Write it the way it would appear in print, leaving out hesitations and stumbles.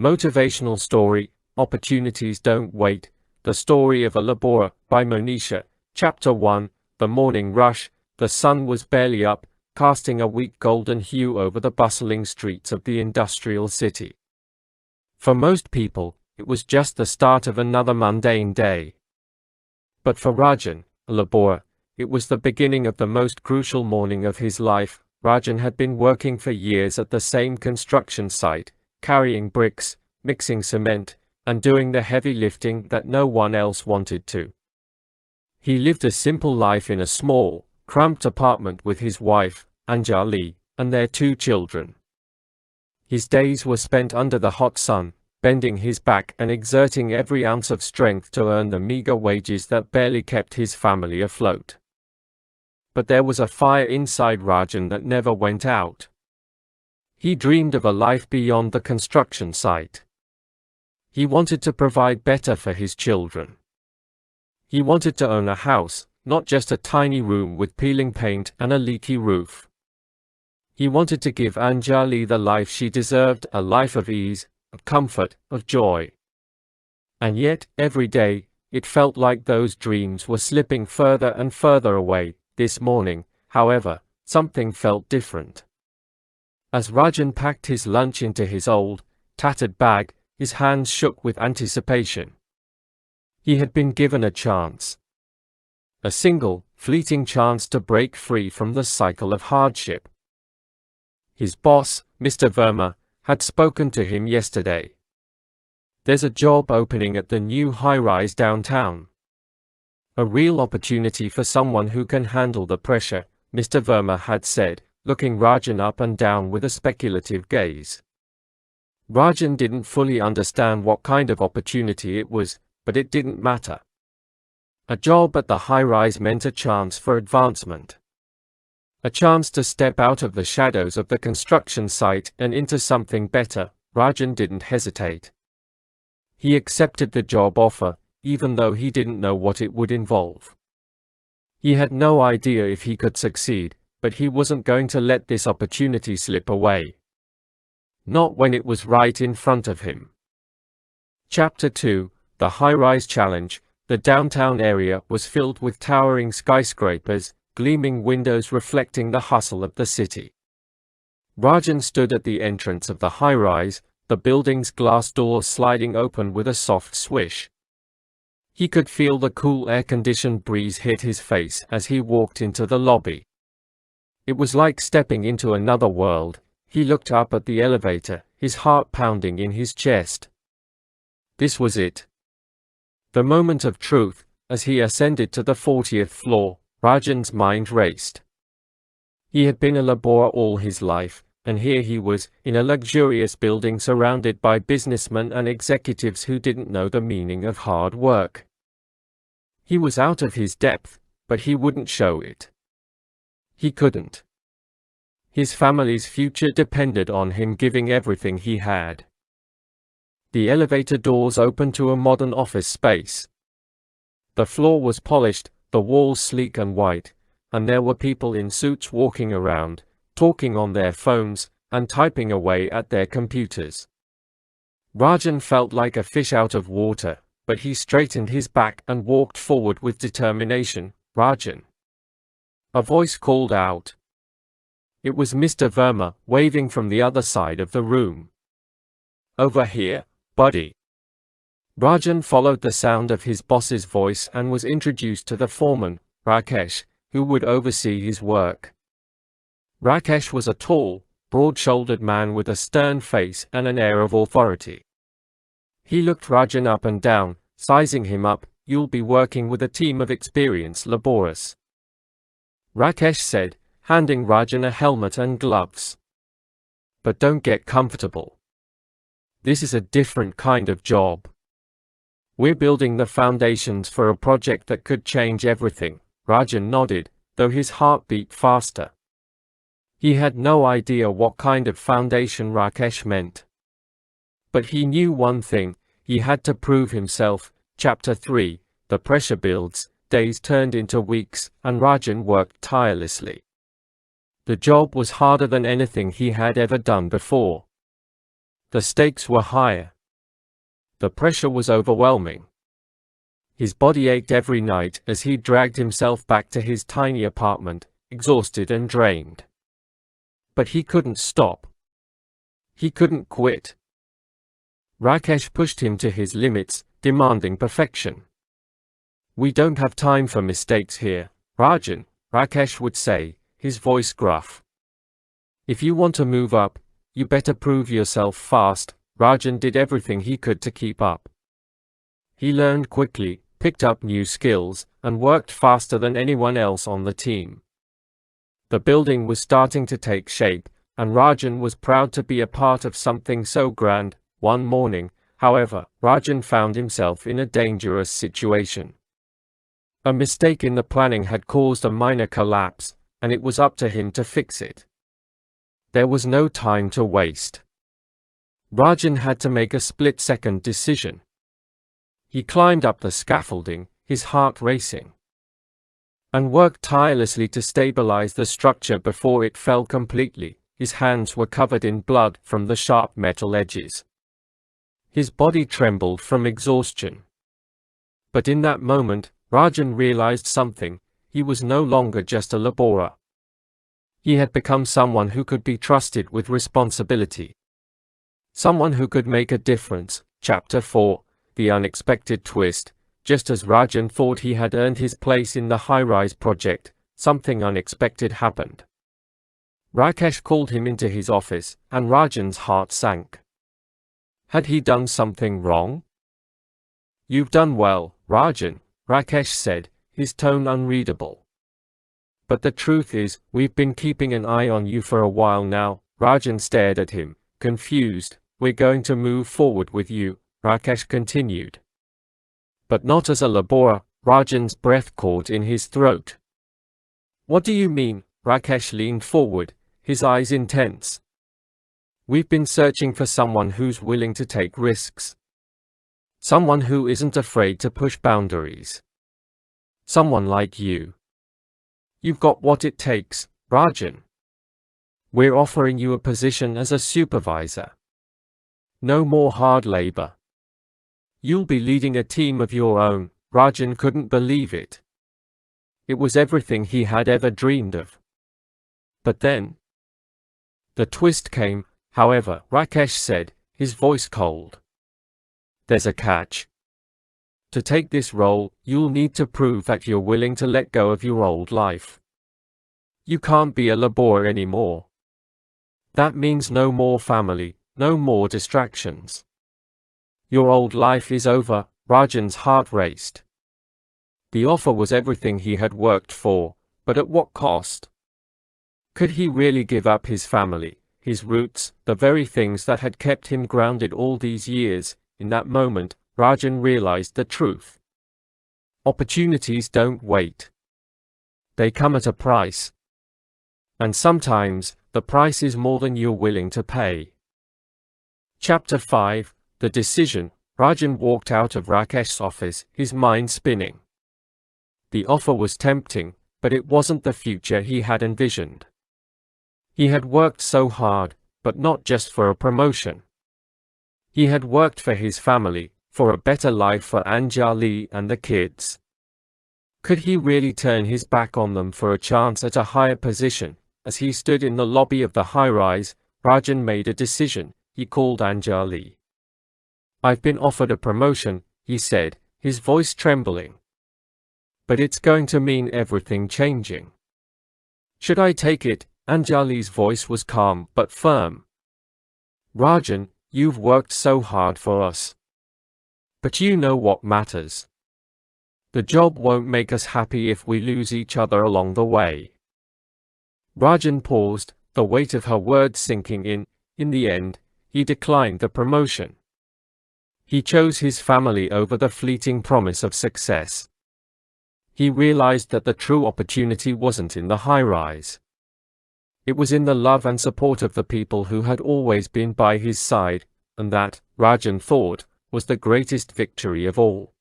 Motivational story, Opportunities Don't Wait, The Story of a Laborer, by Monisha. Chapter 1, The Morning Rush. The sun was barely up, casting a weak golden hue over the bustling streets of the industrial city. For most people, it was just the start of another mundane day. But for Rajan, a laborer, it was the beginning of the most crucial morning of his life. Rajan had been working for years at the same construction site, carrying bricks, mixing cement, and doing the heavy lifting that no one else wanted to. He lived a simple life in a small, cramped apartment with his wife, Anjali, and their 2 children. His days were spent under the hot sun, bending his back and exerting every ounce of strength to earn the meager wages that barely kept his family afloat. But there was a fire inside Rajan that never went out. He dreamed of a life beyond the construction site. He wanted to provide better for his children. He wanted to own a house, not just a tiny room with peeling paint and a leaky roof. He wanted to give Anjali the life she deserved, a life of ease, of comfort, of joy. And yet, every day, it felt like those dreams were slipping further and further away. This morning, however, something felt different. As Rajan packed his lunch into his old, tattered bag, his hands shook with anticipation. He had been given a chance. A single, fleeting chance to break free from the cycle of hardship. His boss, Mr. Verma, had spoken to him yesterday. There's a job opening at the new high-rise downtown. A real opportunity for someone who can handle the pressure, Mr. Verma had said, looking Rajan up and down with a speculative gaze. Rajan didn't fully understand what kind of opportunity it was, but it didn't matter. A job at the high-rise meant a chance for advancement. A chance to step out of the shadows of the construction site and into something better. Rajan didn't hesitate. He accepted the job offer, even though he didn't know what it would involve. He had no idea if he could succeed, but he wasn't going to let this opportunity slip away. Not when it was right in front of him. Chapter 2, The High-Rise Challenge. The downtown area was filled with towering skyscrapers, gleaming windows reflecting the hustle of the city. Rajan stood at the entrance of the high-rise, the building's glass doors sliding open with a soft swish. He could feel the cool air-conditioned breeze hit his face as he walked into the lobby. It was like stepping into another world. He looked up at the elevator, his heart pounding in his chest. This was it. The moment of truth. As he ascended to the 40th floor, Rajan's mind raced. He had been a laborer all his life, and here he was, in a luxurious building surrounded by businessmen and executives who didn't know the meaning of hard work. He was out of his depth, but he wouldn't show it. He couldn't. His family's future depended on him giving everything he had. The elevator doors opened to a modern office space. The floor was polished, the walls sleek and white, and there were people in suits walking around, talking on their phones, and typing away at their computers. Rajan felt like a fish out of water, but he straightened his back and walked forward with determination. Rajan. A voice called out. It was Mr. Verma, waving from the other side of the room. Over here, buddy. Rajan followed the sound of his boss's voice and was introduced to the foreman, Rakesh, who would oversee his work. Rakesh was a tall, broad-shouldered man with a stern face and an air of authority. He looked Rajan up and down, sizing him up. You'll be working with a team of experienced laborers, Rakesh said, handing Rajan a helmet and gloves. But don't get comfortable. This is a different kind of job. We're building the foundations for a project that could change everything. Rajan nodded, though his heart beat faster. He had no idea what kind of foundation Rakesh meant. But he knew one thing, he had to prove himself. Chapter 3, The Pressure Builds. Days turned into weeks, and Rajan worked tirelessly. The job was harder than anything he had ever done before. The stakes were higher. The pressure was overwhelming. His body ached every night as he dragged himself back to his tiny apartment, exhausted and drained. But he couldn't stop. He couldn't quit. Rakesh pushed him to his limits, demanding perfection. "We don't have time for mistakes here, Rajan," Rakesh would say, his voice gruff. "If you want to move up, you better prove yourself fast." Rajan did everything he could to keep up. He learned quickly, picked up new skills, and worked faster than anyone else on the team. The building was starting to take shape, and Rajan was proud to be a part of something so grand. One morning, however, Rajan found himself in a dangerous situation. A mistake in the planning had caused a minor collapse, and it was up to him to fix it. There was no time to waste. Rajan had to make a split-second decision. He climbed up the scaffolding, his heart racing, and worked tirelessly to stabilize the structure before it fell completely. His hands were covered in blood from the sharp metal edges. His body trembled from exhaustion. But in that moment, Rajan realized something. He was no longer just a laborer. He had become someone who could be trusted with responsibility. Someone who could make a difference. Chapter 4, The Unexpected Twist. Just as Rajan thought he had earned his place in the high-rise project, something unexpected happened. Rakesh called him into his office, and Rajan's heart sank. Had he done something wrong? "You've done well, Rajan," Rakesh said, his tone unreadable. "But the truth is, we've been keeping an eye on you for a while now." Rajan stared at him, confused. "We're going to move forward with you," Rakesh continued. "But not as a laborer." Rajan's breath caught in his throat. "What do you mean?" Rakesh leaned forward, his eyes intense. "We've been searching for someone who's willing to take risks. Someone who isn't afraid to push boundaries. Someone like you. You've got what it takes, Rajan. We're offering you a position as a supervisor. No more hard labor. You'll be leading a team of your own." Rajan couldn't believe it. It was everything he had ever dreamed of. But then the twist came. However, Rakesh said, his voice cold. "There's a catch. To take this role, you'll need to prove that you're willing to let go of your old life. You can't be a laborer anymore. That means no more family, no more distractions. Your old life is over." Rajan's heart raced. The offer was everything he had worked for, but at what cost? Could he really give up his family, his roots, the very things that had kept him grounded all these years? In that moment, Rajan realized the truth. Opportunities don't wait. They come at a price. And sometimes, the price is more than you're willing to pay. Chapter 5, The Decision. Rajan walked out of Rakesh's office, his mind spinning. The offer was tempting, but it wasn't the future he had envisioned. He had worked so hard, but not just for a promotion. He had worked for his family, for a better life for Anjali and the kids. Could he really turn his back on them for a chance at a higher position? As he stood in the lobby of the high-rise, Rajan made a decision. He called Anjali. "I've been offered a promotion," he said, his voice trembling. "But it's going to mean everything changing. Should I take it?" Anjali's voice was calm but firm. "Rajan, you've worked so hard for us. But you know what matters. The job won't make us happy if we lose each other along the way." Rajan paused, the weight of her words sinking in. In the end, he declined the promotion. He chose his family over the fleeting promise of success. He realized that the true opportunity wasn't in the high-rise. It was in the love and support of the people who had always been by his side, and that, Rajan thought, was the greatest victory of all.